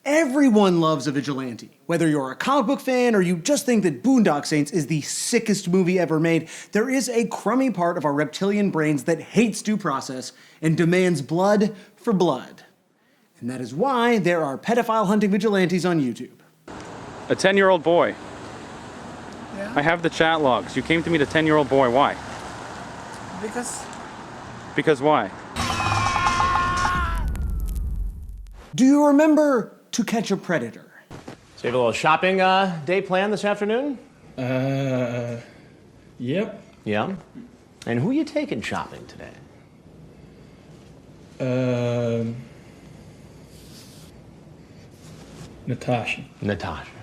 Everyone loves a vigilante. Whether you're a comic book fan or you just think that Boondock Saints is the sickest movie ever made, there is a crummy part of our reptilian brains that hates due process and demands blood for blood. And that is why there are pedophile hunting vigilantes on YouTube. A 10-year-old boy. Yeah. I have the chat logs. You came to meet a 10-year-old boy. Why? Because why? Do you remember To Catch a Predator? So you have a little shopping day planned this afternoon? Yep. Yeah. And who are you taking shopping today? Natasha.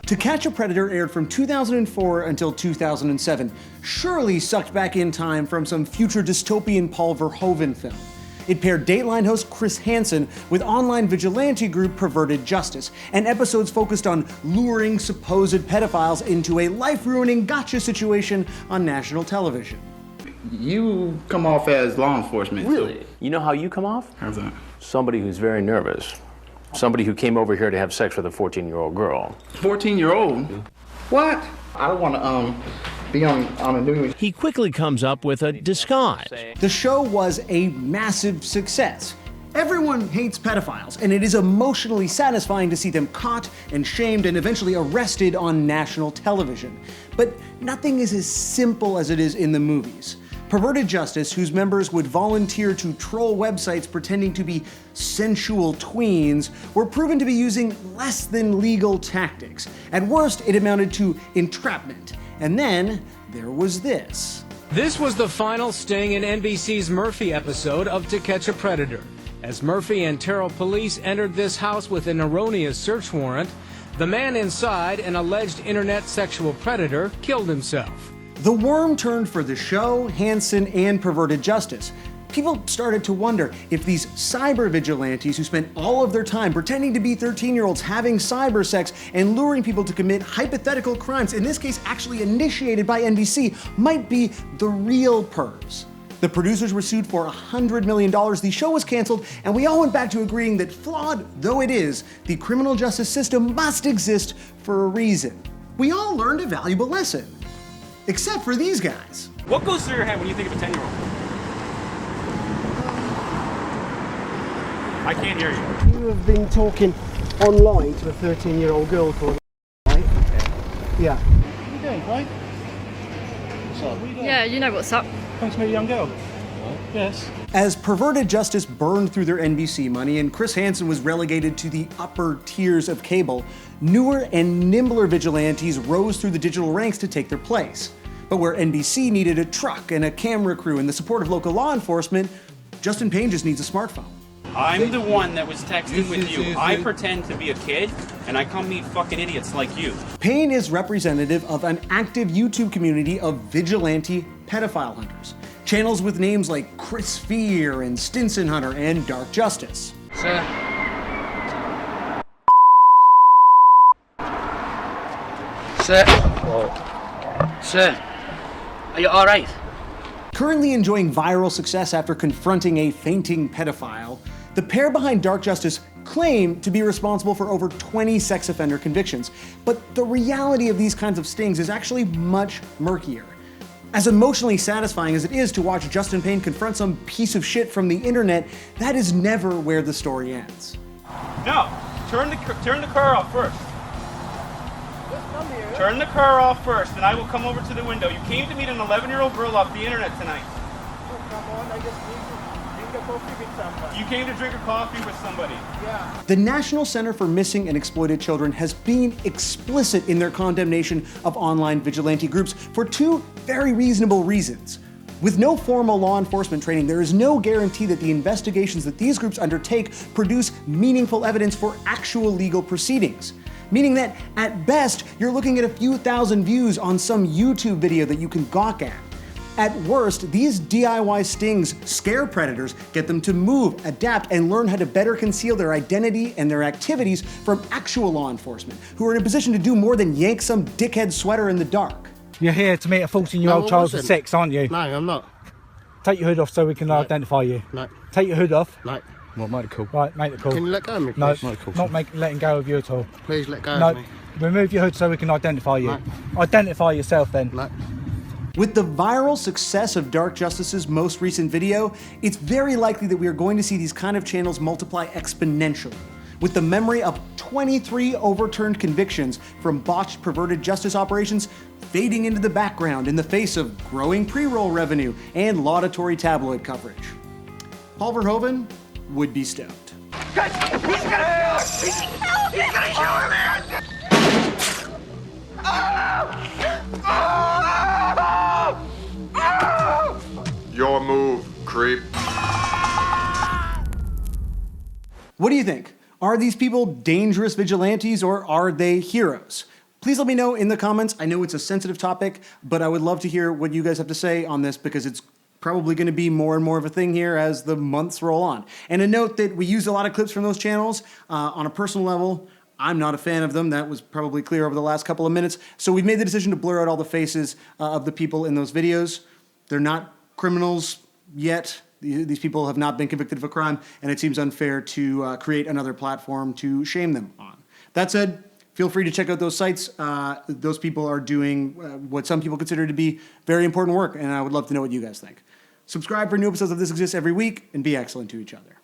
To Catch a Predator aired from 2004 until 2007, surely sucked back in time from some future dystopian Paul Verhoeven film. It paired Dateline host Chris Hansen with online vigilante group Perverted Justice, and episodes focused on luring supposed pedophiles into a life-ruining gotcha situation on national television. You come off as law enforcement. Really? You know how you come off? How's that? Somebody who's very nervous. Somebody who came over here to have sex with a 14-year-old girl. 14-year-old? What? I don't want to be on a news. He quickly comes up with a disguise. The show was a massive success. Everyone hates pedophiles, and it is emotionally satisfying to see them caught and shamed and eventually arrested on national television. But nothing is as simple as it is in the movies. Perverted Justice, whose members would volunteer to troll websites pretending to be sensual tweens, were proven to be using less than legal tactics. At worst, it amounted to entrapment. And then there was this. This was the final sting in NBC's Murphy episode of To Catch a Predator. As Murphy and Terrell police entered this house with an erroneous search warrant, the man inside, an alleged internet sexual predator, killed himself. The worm turned for the show, Hansen, and Perverted Justice. People started to wonder if these cyber vigilantes who spent all of their time pretending to be 13-year-olds having cyber sex and luring people to commit hypothetical crimes, in this case actually initiated by NBC, might be the real pervs. The producers were sued for $100 million, the show was canceled, and we all went back to agreeing that flawed though it is, the criminal justice system must exist for a reason. We all learned a valuable lesson. Except for these guys. What goes through your head when you think of a 10-year-old? I can't hear you. You have been talking online to a 13-year-old girl called right? Yeah. What are you doing, right? What's up? What are you doing? Yeah, you know what's up. Come to meet a young girl? Yes. As Perverted Justice burned through their NBC money and Chris Hansen was relegated to the upper tiers of cable, newer and nimbler vigilantes rose through the digital ranks to take their place. But where NBC needed a truck and a camera crew and the support of local law enforcement, Justin Payne just needs a smartphone. I'm the one that was texting with you. I pretend to be a kid, and I come meet fucking idiots like you. Payne is representative of an active YouTube community of vigilante pedophile hunters. Channels with names like Chris Fear and Stinson Hunter and Dark Justice. Sir. Sir, are you all right? Currently enjoying viral success after confronting a fainting pedophile, the pair behind Dark Justice claim to be responsible for over 20 sex offender convictions. But the reality of these kinds of stings is actually much murkier. As emotionally satisfying as it is to watch Justin Payne confront some piece of shit from the internet, that is never where the story ends. No, turn the car off first. Turn the car off first, and I will come over to the window. You came to meet an 11-year-old girl off the internet tonight. Oh, come on, I just need to drink a coffee with somebody. You came to drink a coffee with somebody. Yeah. The National Center for Missing and Exploited Children has been explicit in their condemnation of online vigilante groups for two very reasonable reasons. With no formal law enforcement training, there is no guarantee that the investigations that these groups undertake produce meaningful evidence for actual legal proceedings. Meaning that, at best, you're looking at a few thousand views on some YouTube video that you can gawk at. At worst, these DIY stings scare predators, get them to move, adapt, and learn how to better conceal their identity and their activities from actual law enforcement, who are in a position to do more than yank some dickhead sweater in the dark. You're here to meet a 14-year-old child for sex, aren't you? No, I'm not. Take your hood off so we can identify you. No. Take your hood off. No. Well, make the call. Right, make the call. Can you let go of me, please? No, Make the call, not letting go of you at all. Please let go No, of me. remove your hood so we can identify you. No. Identify yourself then. No. With the viral success of Dark Justice's most recent video, it's very likely that we are going to see these kind of channels multiply exponentially. With the memory of 23 overturned convictions from botched perverted justice operations fading into the background in the face of growing pre-roll revenue and laudatory tabloid coverage. Paul Verhoeven would be stoked. Your move, creep. What do you think? Are these people dangerous vigilantes or are they heroes? Please let me know in the comments. I know it's a sensitive topic, but I would love to hear what you guys have to say on this because it's probably going to be more and more of a thing here as the months roll on. And a note that we use a lot of clips from those channels. On a personal level, I'm not a fan of them. That was probably clear over the last couple of minutes. So we've made the decision to blur out all the faces of the people in those videos. They're not criminals yet. These people have not been convicted of a crime, and it seems unfair to create another platform to shame them on. That said, feel free to check out those sites. Those people are doing what some people consider to be very important work, and I would love to know what you guys think. Subscribe for new episodes of This Exists every week, and be excellent to each other.